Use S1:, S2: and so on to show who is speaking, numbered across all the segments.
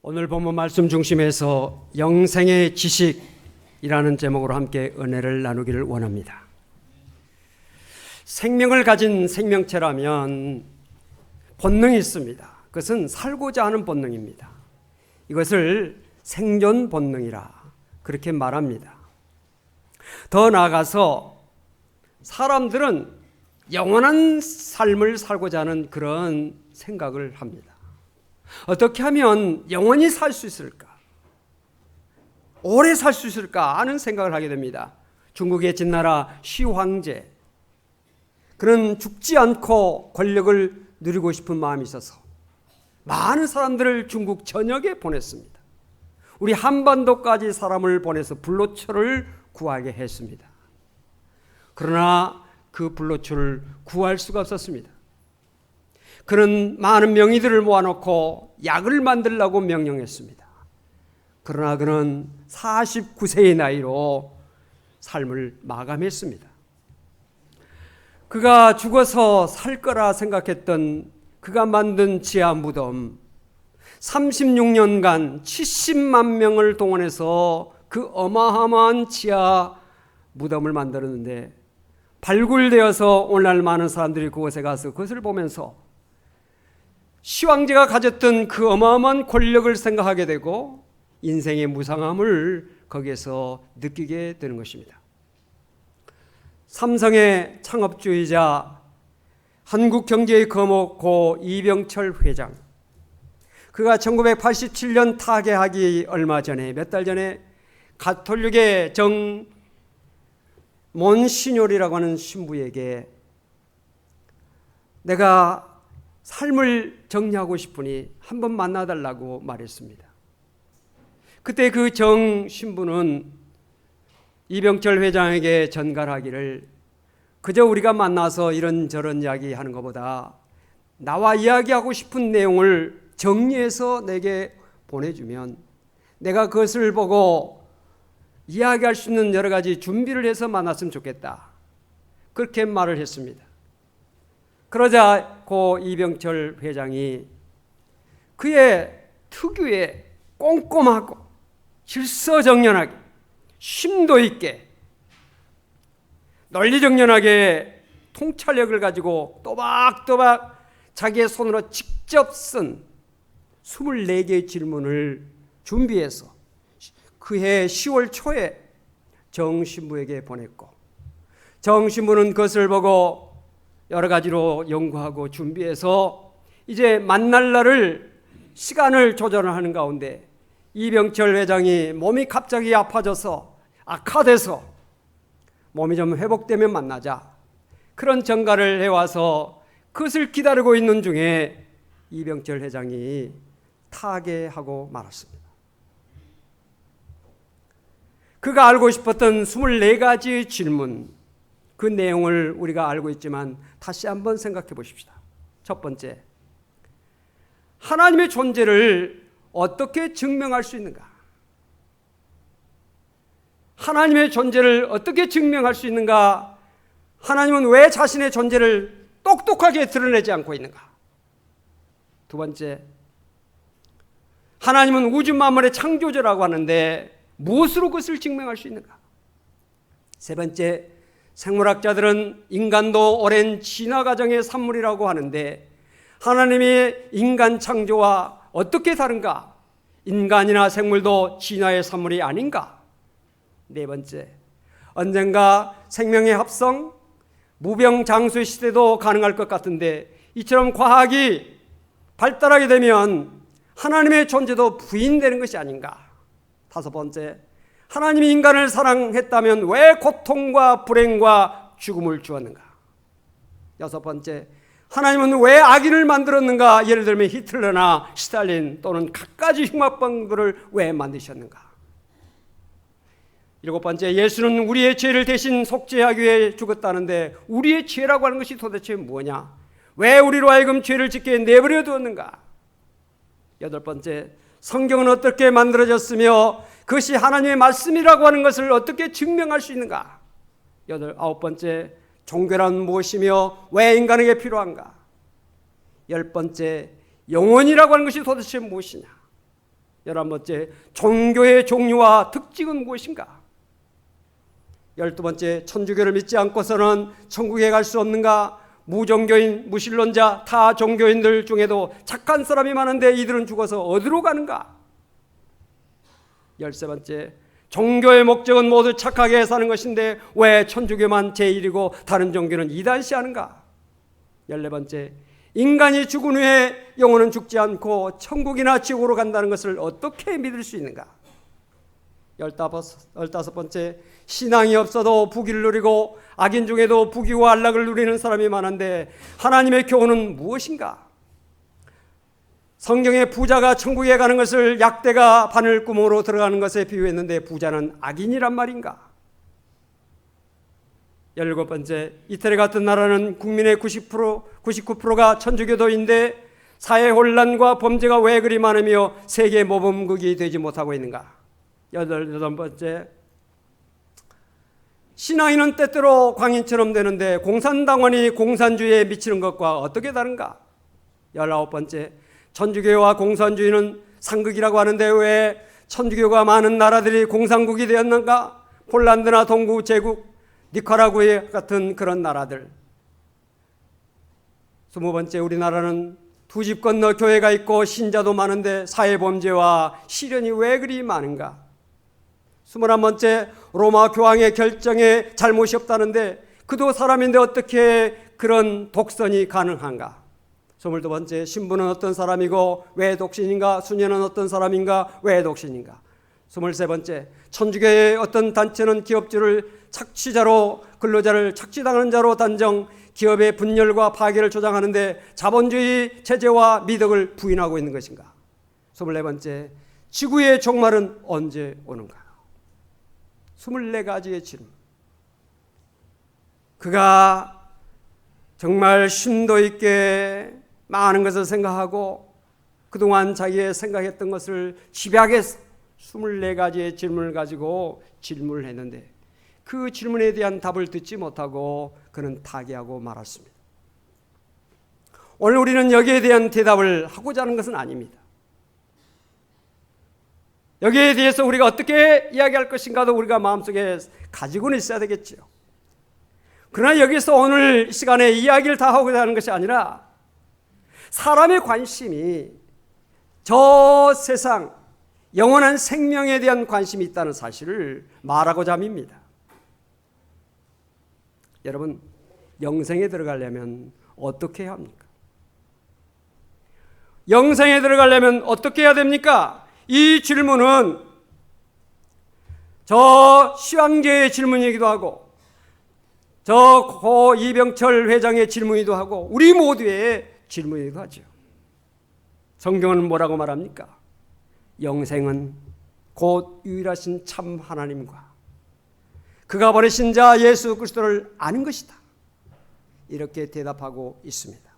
S1: 오늘 본문 말씀 중심에서 영생의 지식이라는 제목으로 함께 은혜를 나누기를 원합니다. 생명을 가진 생명체라면 본능이 있습니다. 그것은 살고자 하는 본능입니다. 이것을 생존 본능이라 그렇게 말합니다. 더 나아가서 사람들은 영원한 삶을 살고자 하는 그런 생각을 합니다. 어떻게 하면 영원히 살 수 있을까? 오래 살 수 있을까 하는 생각을 하게 됩니다. 중국의 진나라 시황제, 그는 죽지 않고 권력을 누리고 싶은 마음이 있어서 많은 사람들을 중국 전역에 보냈습니다. 우리 한반도까지 사람을 보내서 불로초를 구하게 했습니다. 그러나 그 불로초를 구할 수가 없었습니다. 그는 많은 명의들을 모아놓고 약을 만들라고 명령했습니다. 그러나 그는 49세의 나이로 삶을 마감했습니다. 그가 죽어서 살 거라 생각했던 그가 만든 지하 무덤, 36년간 70만 명을 동원해서 그 어마어마한 지하 무덤을 만들었는데 발굴되어서 오늘날 많은 사람들이 그곳에 가서 그것을 보면서 시황제가 가졌던 그 어마어마한 권력을 생각하게 되고 인생의 무상함을 거기에서 느끼게 되는 것입니다. 삼성의 창업주의자, 한국 경제의 거목 고 이병철 회장, 그가 1987년 타계하기 얼마 전에, 몇 달 전에 가톨릭의 정 몬시뇨리라고 하는 신부에게 내가 삶을 정리하고 싶으니 한번 만나달라고 말했습니다. 그때 그 정 신부는 이병철 회장에게 전갈하기를, 그저 우리가 만나서 이런저런 이야기하는 것보다 나와 이야기하고 싶은 내용을 정리해서 내게 보내주면 내가 그것을 보고 이야기할 수 있는 여러 가지 준비를 해서 만났으면 좋겠다, 그렇게 말을 했습니다. 그러자 고 이병철 회장이 그의 특유의 꼼꼼하고 질서정연하게 심도 있게 논리정연하게 통찰력을 가지고 또박또박 자기의 손으로 직접 쓴 24개의 질문을 준비해서 그해 10월 초에 정 신부에게 보냈고, 정 신부는 그것을 보고 여러 가지로 연구하고 준비해서 이제 만날 날을 시간을 조절하는 가운데 이병철 회장이 몸이 갑자기 아파져서 악화돼서 몸이 좀 회복되면 만나자, 그런 전가를 해와서 그것을 기다리고 있는 중에 이병철 회장이 타계하고 말았습니다. 그가 알고 싶었던 24가지의 질문, 그 내용을 우리가 알고 있지만 다시 한번 생각해 보십시다. 첫 번째, 하나님의 존재를 어떻게 증명할 수 있는가? 하나님의 존재를 어떻게 증명할 수 있는가? 하나님은 왜 자신의 존재를 똑똑하게 드러내지 않고 있는가? 두 번째, 하나님은 우주 만물의 창조주라고 하는데 무엇으로 그것을 증명할 수 있는가? 세 번째, 생물학자들은 인간도 오랜 진화 과정의 산물이라고 하는데 하나님의 인간 창조와 어떻게 다른가? 인간이나 생물도 진화의 산물이 아닌가? 네 번째, 언젠가 생명의 합성, 무병장수의 시대도 가능할 것 같은데 이처럼 과학이 발달하게 되면 하나님의 존재도 부인되는 것이 아닌가? 다섯 번째, 하나님이 인간을 사랑했다면 왜 고통과 불행과 죽음을 주었는가? 여섯 번째, 하나님은 왜 악인을 만들었는가? 예를 들면 히틀러나 스탈린 또는 갖가지 흉악범들을 왜 만드셨는가? 일곱 번째, 예수는 우리의 죄를 대신 속죄하기 위해 죽었다는데 우리의 죄라고 하는 것이 도대체 뭐냐? 왜 우리로 하여금 죄를 짓게 내버려 두었는가? 여덟 번째, 성경은 어떻게 만들어졌으며 그것이 하나님의 말씀이라고 하는 것을 어떻게 증명할 수 있는가? 아홉 번째, 종교란 무엇이며 왜 인간에게 필요한가? 열 번째, 영혼이라고 하는 것이 도대체 무엇이냐? 11번째, 종교의 종류와 특징은 무엇인가? 12번째, 천주교를 믿지 않고서는 천국에 갈 수 없는가? 무종교인, 무신론자, 타 종교인들 중에도 착한 사람이 많은데 이들은 죽어서 어디로 가는가? 13번째, 종교의 목적은 모두 착하게 사는 것인데 왜 천주교만 제1이고 다른 종교는 2단시하는가? 14번째, 인간이 죽은 후에 영혼은 죽지 않고 천국이나 지옥으로 간다는 것을 어떻게 믿을 수 있는가? 15번째, 신앙이 없어도 부귀를 누리고 악인 중에도 부귀와 안락을 누리는 사람이 많은데 하나님의 교훈은 무엇인가? 성경에 부자가 천국에 가는 것을 약대가 바늘구멍으로 들어가는 것에 비유했는데 부자는 악인이란 말인가? 17번째, 이태리 같은 나라는 국민의 99%가 천주교도인데 사회 혼란과 범죄가 왜 그리 많으며 세계 모범국이 되지 못하고 있는가? 18번째, 신앙인은 때때로 광인처럼 되는데 공산당원이 공산주의에 미치는 것과 어떻게 다른가? 19번째, 천주교와 공산주의는 상극이라고 하는데 왜 천주교가 많은 나라들이 공산국이 되었는가? 폴란드나 동구 제국, 니카라구아 같은 그런 나라들. 20번째, 우리나라는 두 집 건너 교회가 있고 신자도 많은데 사회범죄와 시련이 왜 그리 많은가? 21번째, 로마 교황의 결정에 잘못이 없다는데 그도 사람인데 어떻게 그런 독선이 가능한가? 22번째, 신부는 어떤 사람이고 왜 독신인가? 수녀는 어떤 사람인가? 왜 독신인가? 23번째, 천주교의 어떤 단체는 기업주를 착취자로, 근로자를 착취당하는 자로 단정, 기업의 분열과 파괴를 조장하는데 자본주의 체제와 미덕을 부인하고 있는 것인가? 24번째, 지구의 종말은 언제 오는가? 24가지의 질문. 그가 정말 심도 있게 많은 것을 생각하고 그동안 자기의 생각했던 것을 집약해서 24가지의 질문을 가지고 질문을 했는데 그 질문에 대한 답을 듣지 못하고 그는 타계하고 말았습니다. 오늘 우리는 여기에 대한 대답을 하고자 하는 것은 아닙니다. 여기에 대해서 우리가 어떻게 이야기할 것인가도 우리가 마음속에 가지고는 있어야 되겠죠. 그러나 여기서 오늘 시간에 이야기를 다 하고자 하는 것이 아니라 사람의 관심이 저 세상 영원한 생명에 대한 관심이 있다는 사실을 말하고자 합니다. 여러분, 영생에 들어가려면 어떻게 해야 합니까? 영생에 들어가려면 어떻게 해야 됩니까? 이 질문은 저 시황제의 질문이기도 하고 저 고 이병철 회장의 질문이기도 하고 우리 모두의 질문이기도 하죠. 성경은 뭐라고 말합니까? 영생은 곧 유일하신 참 하나님과 그가 보내신 자 예수 그리스도를 아는 것이다. 이렇게 대답하고 있습니다.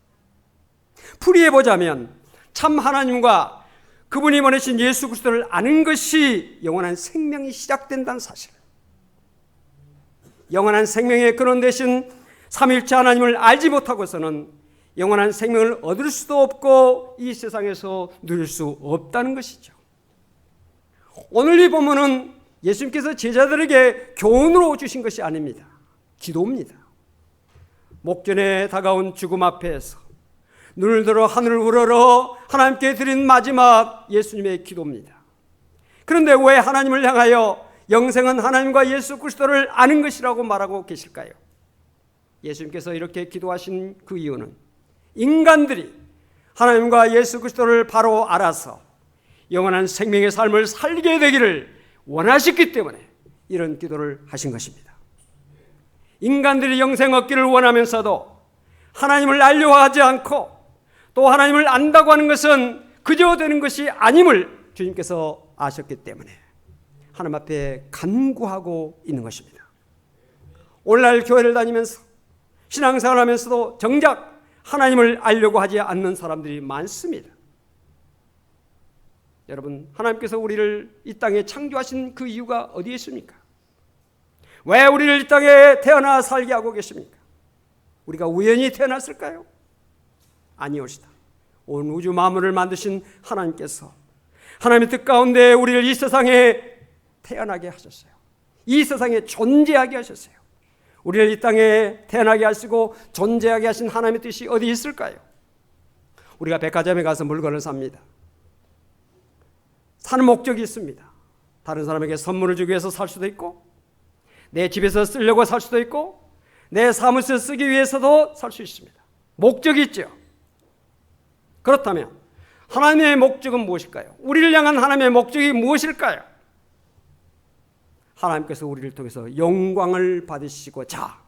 S1: 풀이해 보자면 참 하나님과 그분이 보내신 예수 그리스도를 아는 것이 영원한 생명이 시작된다는 사실. 영원한 생명의 근원 되신 삼위일체 하나님을 알지 못하고서는 영원한 생명을 얻을 수도 없고 이 세상에서 누릴 수 없다는 것이죠. 오늘 이 본문은 예수님께서 제자들에게 교훈으로 주신 것이 아닙니다. 기도입니다. 목전에 다가온 죽음 앞에서 눈을 들어 하늘을 우러러 하나님께 드린 마지막 예수님의 기도입니다. 그런데 왜 하나님을 향하여 영생은 하나님과 예수 그리스도를 아는 것이라고 말하고 계실까요? 예수님께서 이렇게 기도하신 그 이유는 인간들이 하나님과 예수 그리스도를 바로 알아서 영원한 생명의 삶을 살게 되기를 원하셨기 때문에 이런 기도를 하신 것입니다. 인간들이 영생 얻기를 원하면서도 하나님을 알려고 하지 않고 또 하나님을 안다고 하는 것은 그저 되는 것이 아님을 주님께서 아셨기 때문에 하나님 앞에 간구하고 있는 것입니다. 오늘날 교회를 다니면서 신앙생활을 하면서도 정작 하나님을 알려고 하지 않는 사람들이 많습니다. 여러분, 하나님께서 우리를 이 땅에 창조하신 그 이유가 어디에 있습니까? 왜 우리를 이 땅에 태어나 살게 하고 계십니까? 우리가 우연히 태어났을까요? 아니오시다. 온 우주 만물을 만드신 하나님께서 하나님의 뜻 가운데 우리를 이 세상에 태어나게 하셨어요. 이 세상에 존재하게 하셨어요. 우리를 이 땅에 태어나게 하시고 존재하게 하신 하나님의 뜻이 어디 있을까요? 우리가 백화점에 가서 물건을 삽니다. 사는 목적이 있습니다. 다른 사람에게 선물을 주기 위해서 살 수도 있고, 내 집에서 쓰려고 살 수도 있고, 내 사무실에 쓰기 위해서도 살 수 있습니다. 목적이 있죠. 그렇다면 하나님의 목적은 무엇일까요? 우리를 향한 하나님의 목적이 무엇일까요? 하나님께서 우리를 통해서 영광을 받으시고자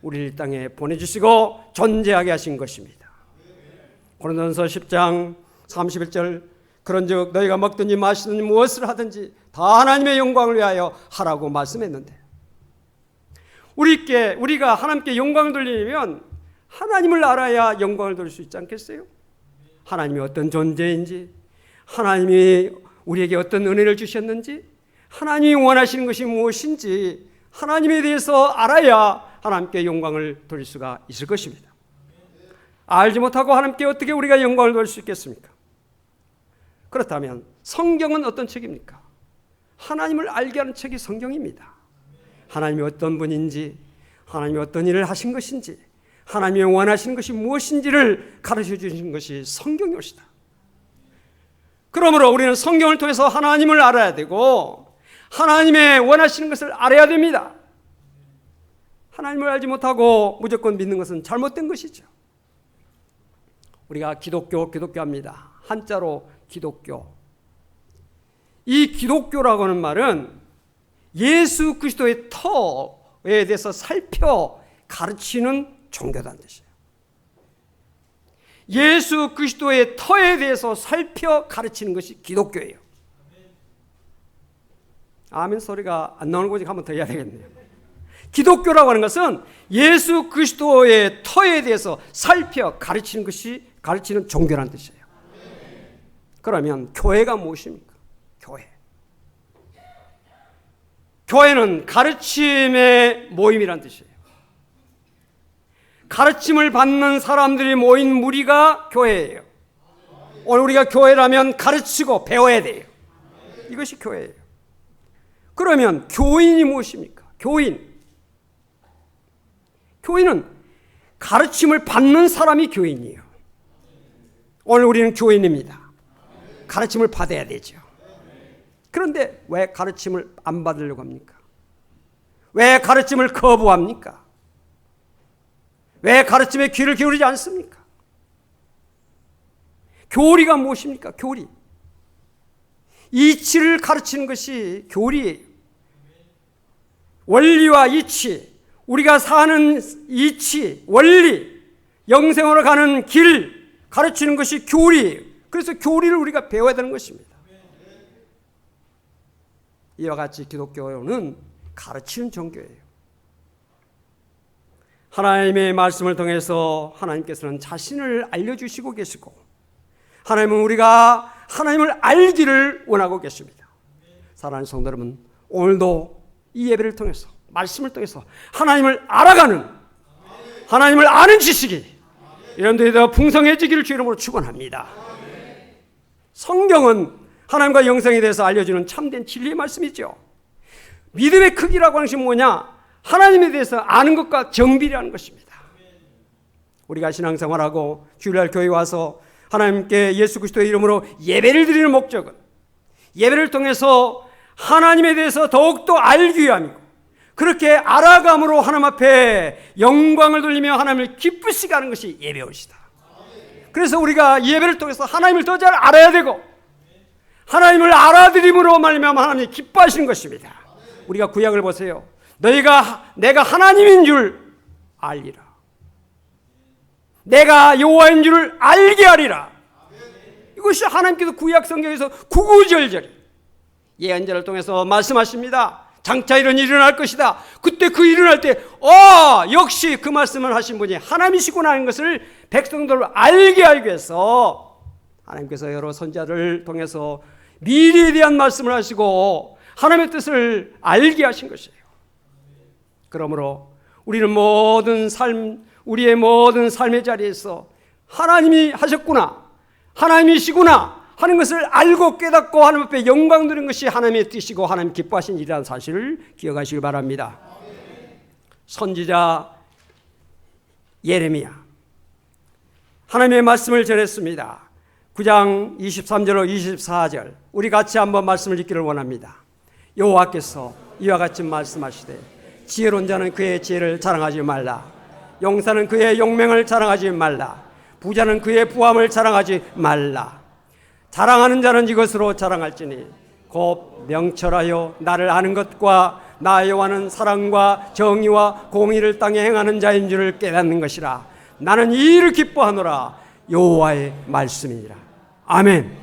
S1: 우리를 이 땅에 보내주시고 존재하게 하신 것입니다. 고린도전서 10장 31절, 그런즉 너희가 먹든지 마시든지 무엇을 하든지 다 하나님의 영광을 위하여 하라고 말씀했는데, 우리가 하나님께 영광을 돌리려면 하나님을 알아야 영광을 돌릴 수 있지 않겠어요? 하나님이 어떤 존재인지, 하나님이 우리에게 어떤 은혜를 주셨는지, 하나님이 원하시는 것이 무엇인지 하나님에 대해서 알아야 하나님께 영광을 돌릴 수가 있을 것입니다. 알지 못하고 하나님께 어떻게 우리가 영광을 돌릴 수 있겠습니까? 그렇다면 성경은 어떤 책입니까? 하나님을 알게 하는 책이 성경입니다. 하나님이 어떤 분인지, 하나님이 어떤 일을 하신 것인지, 하나님이 원하시는 것이 무엇인지를 가르쳐 주신 것이 성경이옵니다. 그러므로 우리는 성경을 통해서 하나님을 알아야 되고 하나님의 원하시는 것을 알아야 됩니다. 하나님을 알지 못하고 무조건 믿는 것은 잘못된 것이죠. 우리가 기독교합니다. 한자로 기독교. 이 기독교라고 하는 말은 예수 그리스도의 터에 대해서 살펴 가르치는 종교라는 뜻이에요. 예수 그리스도의 터에 대해서 살펴 가르치는 것이 기독교예요. 아멘 소리가 안 나오는 거지. 한번 더 해야 되겠네요. 기독교라고 하는 것은 예수 그리스도의 터에 대해서 살펴 가르치는 종교라는 뜻이에요. 그러면 교회가 무엇입니까? 교회는 가르침의 모임이라는 뜻이에요. 가르침을 받는 사람들이 모인 무리가 교회예요. 오늘 우리가 교회라면 가르치고 배워야 돼요. 이것이 교회예요. 그러면 교인이 무엇입니까? 교인은 가르침을 받는 사람이 교인이에요. 오늘 우리는 교인입니다. 가르침을 받아야 되죠. 그런데 왜 가르침을 안 받으려고 합니까? 왜 가르침을 거부합니까? 왜 가르침에 귀를 기울이지 않습니까? 교리가 무엇입니까? 교리. 이치를 가르치는 것이 교리예요. 원리와 이치, 우리가 사는 이치, 원리, 영생으로 가는 길 가르치는 것이 교리예요. 그래서 교리를 우리가 배워야 되는 것입니다. 이와 같이 기독교는 가르치는 종교예요. 하나님의 말씀을 통해서 하나님께서는 자신을 알려주시고 계시고, 하나님은 우리가 하나님을 알기를 원하고 계십니다. 사랑하는 성도 여러분, 오늘도 이 예배를 통해서, 말씀을 통해서 하나님을 알아가는, 하나님을 아는 지식이 이런데 더 풍성해지기를 주 이름으로 축원합니다. 성경은 하나님과 영생에 대해서 알려주는 참된 진리의 말씀이죠. 믿음의 크기라고 하는 것이 뭐냐? 하나님에 대해서 아는 것과 정비라는 것입니다. 우리가 신앙생활하고 주일날 교회 와서 하나님께 예수 그리스도의 이름으로 예배를 드리는 목적은 예배를 통해서 하나님에 대해서 더욱더 알기 위함이고, 그렇게 알아감으로 하나님 앞에 영광을 돌리며 하나님을 기쁘시게 하는 것이 예배올시다. 그래서 우리가 예배를 통해서 하나님을 더 잘 알아야 되고, 하나님을 알아들임으로 말미암아 하나님이 기뻐하시는 것입니다. 우리가 구약을 보세요. 내가 하나님인 줄 알리라. 내가 여호와인 줄을 알게 하리라. 이것이 하나님께서 구약 성경에서 구구절절히 예언자를 통해서 말씀하십니다. 장차 이런 일이 일어날 것이다. 그때 그 일어날 때 역시 그 말씀을 하신 분이 하나님이시구나 하는 것을 백성들을 알게 하기 위해서 하나님께서 여러 선지자를 통해서 미래에 대한 말씀을 하시고 하나님의 뜻을 알게 하신 것이에요. 그러므로 우리는 우리의 모든 삶의 자리에서 하나님이 하셨구나, 하나님이시구나 하는 것을 알고 깨닫고 하나님 앞에 영광 드리는 것이 하나님의 뜻이고 하나님 기뻐하신 일이라는 사실을 기억하시길 바랍니다. 선지자 예레미야 하나님의 말씀을 전했습니다. 9장 23절로 24절 우리 같이 한번 말씀을 읽기를 원합니다. 여호와께서 이와 같이 말씀하시되 지혜로운 자는 그의 지혜를 자랑하지 말라. 용사는 그의 용맹을 자랑하지 말라. 부자는 그의 부함을 자랑하지 말라. 자랑하는 자는 이것으로 자랑할지니 곧 명철하여 나를 아는 것과 나 여호와는 사랑과 정의와 공의를 땅에 행하는 자인 줄을 깨닫는 것이라. 나는 이 일을 기뻐하노라. 여호와의 말씀이니라. 아멘.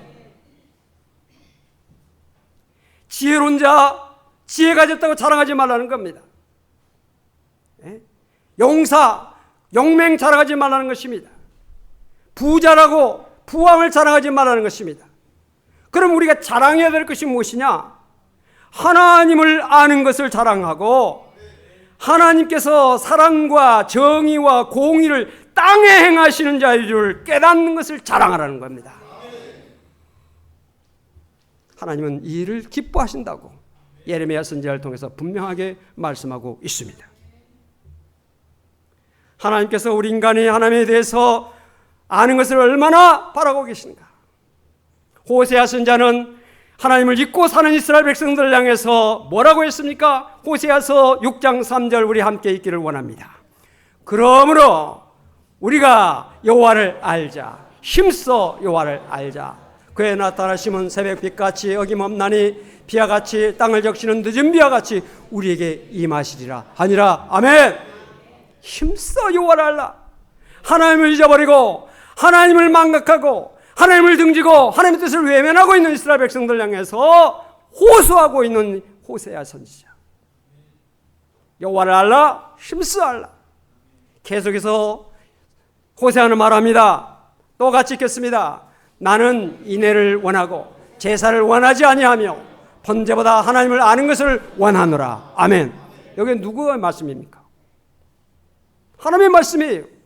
S1: 지혜로운 자, 지혜 가졌다고 자랑하지 말라는 겁니다. 용사, 용맹 자랑하지 말라는 것입니다. 부자라고 부함을 자랑하지 말라는 것입니다. 그럼 우리가 자랑해야 될 것이 무엇이냐? 하나님을 아는 것을 자랑하고 하나님께서 사랑과 정의와 공의를 땅에 행하시는 자인 줄 깨닫는 것을 자랑하라는 겁니다. 하나님은 이 일을 기뻐하신다고 예레미야 선지자를 통해서 분명하게 말씀하고 있습니다. 하나님께서 우리 인간이 하나님에 대해서 아는 것을 얼마나 바라고 계신가. 호세아 선지자는 하나님을 잊고 사는 이스라엘 백성들을 향해서 뭐라고 했습니까? 호세아서 6장 3절 우리 함께 읽기를 원합니다. 그러므로 우리가 여호와를 알자. 힘써 여호와를 알자. 그의 나타나심은 새벽빛같이 어김없나니 비와 같이 땅을 적시는 늦은 비와 같이 우리에게 임하시리라 하니라. 아멘. 힘써 여호와를 알라. 하나님을 잊어버리고 하나님을 망각하고 하나님을 등지고 하나님의 뜻을 외면하고 있는 이스라엘 백성들 향해서 호소하고 있는 호세아 선지자. 여호와를 알라. 힘써 알라. 계속해서 호세아는 말합니다. 또 같이 읽겠습니다. 나는 인애를 원하고 제사를 원하지 아니하며 번제보다 하나님을 아는 것을 원하노라. 아멘. 여기 누구의 말씀입니까? 하나님의 말씀이에요.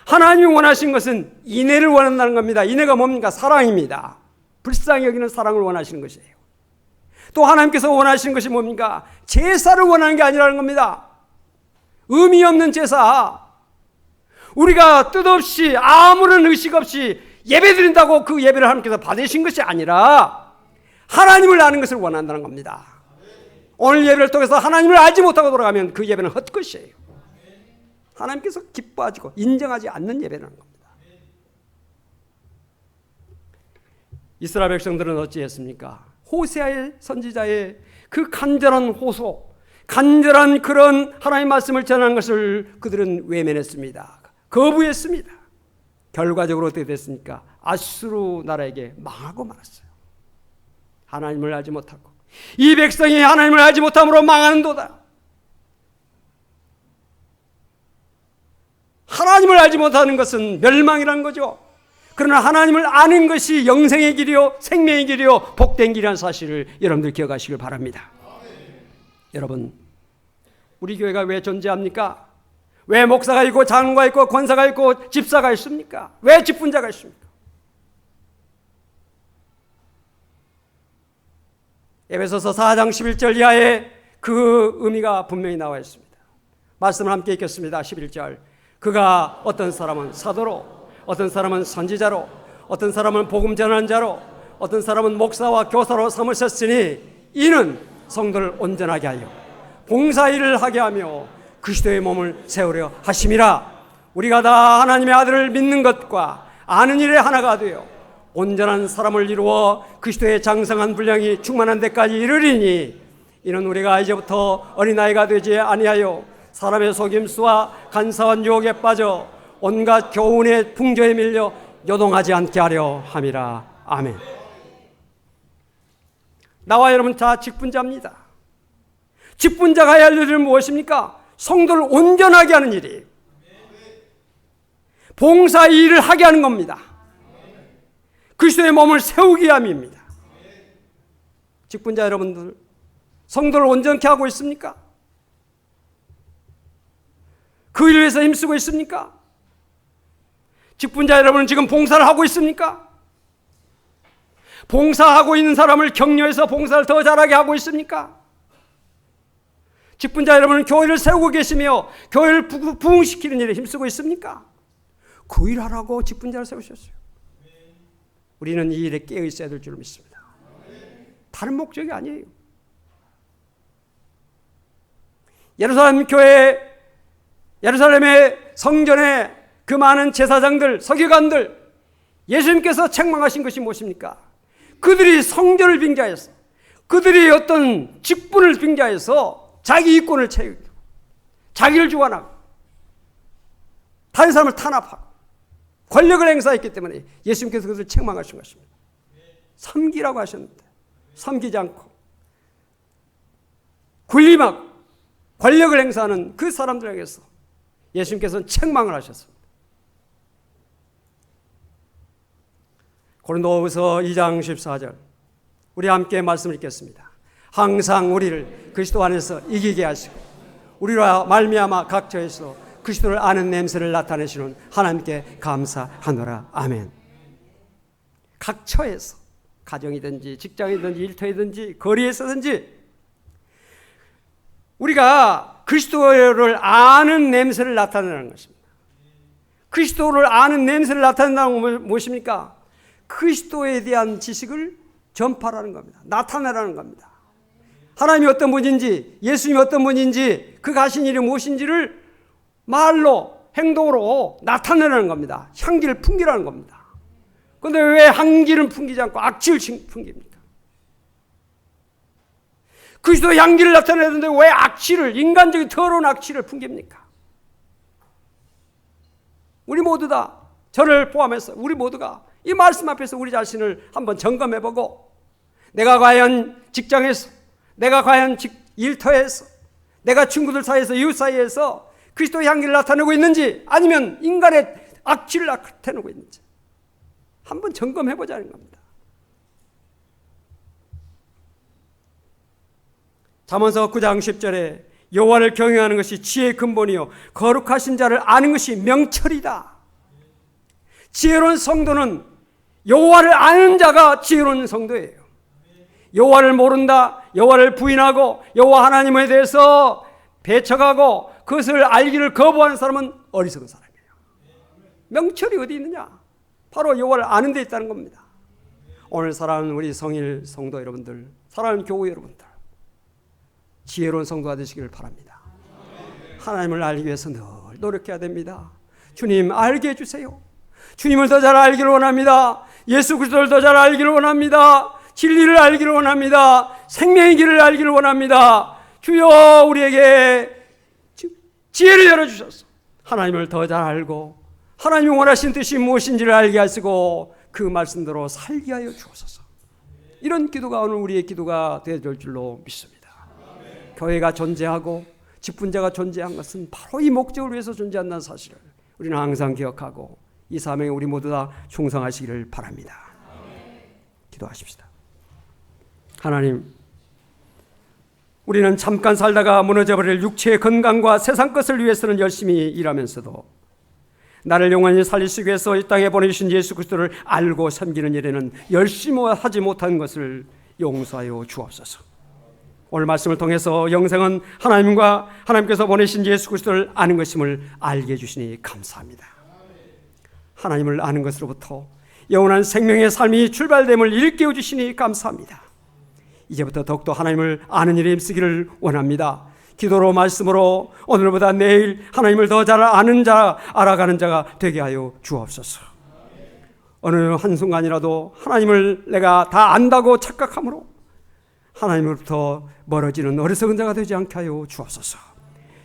S1: 하나님이 원하신 것은 인애를 원한다는 겁니다. 인애가 뭡니까? 사랑입니다. 불쌍히 여기는 사랑을 원하시는 것이에요. 또 하나님께서 원하시는 것이 뭡니까? 제사를 원하는 게 아니라는 겁니다. 의미 없는 제사. 우리가 뜻없이 아무런 의식 없이 예배 드린다고 그 예배를 하나님께서 받으신 것이 아니라 하나님을 아는 것을 원한다는 겁니다. 오늘 예배를 통해서 하나님을 알지 못하고 돌아가면 그 예배는 헛것이에요. 하나님께서 기뻐하시고 인정하지 않는 예배라는 겁니다. 이스라엘 백성들은 어찌했습니까? 호세아의 선지자의 그 간절한 호소, 간절한 그런 하나님의 말씀을 전하는 것을 그들은 외면했습니다. 거부했습니다. 결과적으로 어떻게 됐습니까? 아수르 나라에게 망하고 말았어요. 하나님을 알지 못하고 이 백성이 하나님을 알지 못함으로 망하는도다. 하나님을 알지 못하는 것은 멸망이라는 거죠. 그러나 하나님을 아는 것이 영생의 길이요 생명의 길이요 복된 길이라는 사실을 여러분들 기억하시길 바랍니다. 여러분, 우리 교회가 왜 존재합니까? 왜 목사가 있고 장로가 있고 권사가 있고 집사가 있습니까? 왜 직분자가 있습니까? 에베소서 4장 11절 이하에 그 의미가 분명히 나와 있습니다. 말씀을 함께 읽겠습니다. 11절. 그가 어떤 사람은 사도로, 어떤 사람은 선지자로, 어떤 사람은 복음 전하는 자로, 어떤 사람은 목사와 교사로 삼으셨으니 이는 성도를 온전하게 하여 봉사일을 하게 하며 그리스도의 몸을 세우려 하심이라. 우리가 다 하나님의 아들을 믿는 것과 아는 일에 하나가 되어 온전한 사람을 이루어 그리스도의 장성한 분량이 충만한 데까지 이르리니 이는 우리가 이제부터 어린아이가 되지 아니하여 사람의 속임수와 간사한 유혹에 빠져 온갖 교훈의 풍조에 밀려 요동하지 않게 하려 함이라. 아멘. 나와 여러분 다 직분자입니다. 직분자가 해야 할 일은 무엇입니까? 성도를 온전하게 하는 일이에요. 봉사 일을 하게 하는 겁니다. 그리스도의 몸을 세우게 함입니다. 직분자 여러분들, 성도를 온전케 하고 있습니까? 그 일을 위해서 힘쓰고 있습니까? 직분자 여러분은 지금 봉사를 하고 있습니까? 봉사하고 있는 사람을 격려해서 봉사를 더 잘하게 하고 있습니까? 직분자 여러분은 교회를 세우고 계시며 교회를 부흥시키는 일에 힘쓰고 있습니까? 그 일하라고 직분자를 세우셨어요. 우리는 이 일에 깨어 있어야 될 줄 믿습니다. 다른 목적이 아니에요. 예루살렘의 성전에 그 많은 제사장들, 서기관들, 예수님께서 책망하신 것이 무엇입니까? 그들이 성전을 빙자해서, 그들이 어떤 직분을 빙자해서 자기 이권을 채우고, 자기를 주관하고, 다른 사람을 탄압하고, 권력을 행사했기 때문에 예수님께서 그것을 책망하신 것입니다. 섬기라고 하셨는데 섬기지 않고 군림하고 권력을 행사하는 그 사람들에게서 예수님께서는 책망을 하셨습니다. 고린도후서 2장 14절 우리 함께 말씀을 읽겠습니다. 항상 우리를 그리스도 안에서 이기게 하시고 우리와 말미암아 각처에서 그리스도를 아는 냄새를 나타내시는 하나님께 감사하노라. 아멘. 각처에서, 가정이든지 직장이든지 일터이든지 거리에서든지 우리가 그리스도를 아는 냄새를 나타내는 것입니다. 그리스도를 아는 냄새를 나타낸다는 건 무엇입니까? 그리스도에 대한 지식을 전파하는 겁니다. 나타내라는 겁니다. 하나님이 어떤 분인지, 예수님이 어떤 분인지, 그 가신 일이 무엇인지를 말로, 행동으로 나타내라는 겁니다. 향기를 풍기라는 겁니다. 그런데 왜 향기를 풍기지 않고 악취를 풍깁니까? 그리스도의 향기를 나타내는데 왜 악취를, 인간적인 더러운 악취를 풍깁니까? 우리 모두 다, 저를 포함해서 우리 모두가 이 말씀 앞에서 우리 자신을 한번 점검해보고 내가 과연 직장에서, 내가 과연 일터에서, 내가 친구들 사이에서, 이웃 사이에서 그리스도의 향기를 나타내고 있는지 아니면 인간의 악취를 나타내고 있는지 한번 점검해보자는 겁니다. 잠언서 9장 10절에 여호와를 경외하는 것이 지혜의 근본이요 거룩하신 자를 아는 것이 명철이다. 지혜로운 성도는 여호와를 아는 자가 지혜로운 성도예요. 여호와를 모른다, 여호와를 부인하고 여호와 하나님에 대해서 배척하고 그것을 알기를 거부하는 사람은 어리석은 사람이에요. 명철이 어디 있느냐? 바로 여호와를 아는 데 있다는 겁니다. 오늘 사랑하는 우리 성일 성도 여러분들, 사랑하는 교우 여러분들, 지혜로운 성도가 되시기를 바랍니다. 하나님을 알기 위해서 늘 노력해야 됩니다. 주님 알게 해주세요. 주님을 더 잘 알기를 원합니다. 예수 그리스도를 더 잘 알기를 원합니다. 진리를 알기를 원합니다. 생명의 길을 알기를 원합니다. 주여 우리에게 지혜를 열어주셔서 하나님을 더 잘 알고 하나님이 원하신 뜻이 무엇인지를 알게 하시고 그 말씀대로 살게 하여 주옵소서. 이런 기도가 오늘 우리의 기도가 되어야 될 줄로 믿습니다. 교회가 존재하고 직분자가 존재한 것은 바로 이 목적을 위해서 존재한다는 사실을 우리는 항상 기억하고 이 사명에 우리 모두 다 충성하시기를 바랍니다. 기도하십시다. 하나님, 우리는 잠깐 살다가 무너져버릴 육체의 건강과 세상 것을 위해서는 열심히 일하면서도 나를 영원히 살리시기 위해서 이 땅에 보내주신 예수 그리스도를 알고 섬기는 일에는 열심히 하지 못한 것을 용서하여 주옵소서. 오늘 말씀을 통해서 영생은 하나님과 하나님께서 보내신 예수 그리스도를 아는 것임을 알게 해주시니 감사합니다. 하나님을 아는 것으로부터 영원한 생명의 삶이 출발됨을 일깨워 주시니 감사합니다. 이제부터 더욱더 하나님을 아는 일에 힘쓰기를 원합니다. 기도로 말씀으로 오늘보다 내일 하나님을 더 잘 아는 자, 알아가는 자가 되게 하여 주옵소서. 어느 한순간이라도 하나님을 내가 다 안다고 착각함으로 하나님으로부터 멀어지는 어리석은 자가 되지 않게 하여 주옵소서.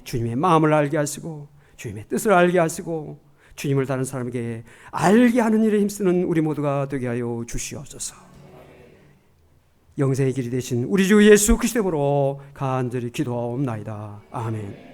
S1: 주님의 마음을 알게 하시고 주님의 뜻을 알게 하시고 주님을 다른 사람에게 알게 하는 일에 힘쓰는 우리 모두가 되게 하여 주시옵소서. 영생의 길이 되신 우리 주 예수 그리스도로 간절히 기도하옵나이다. 아멘.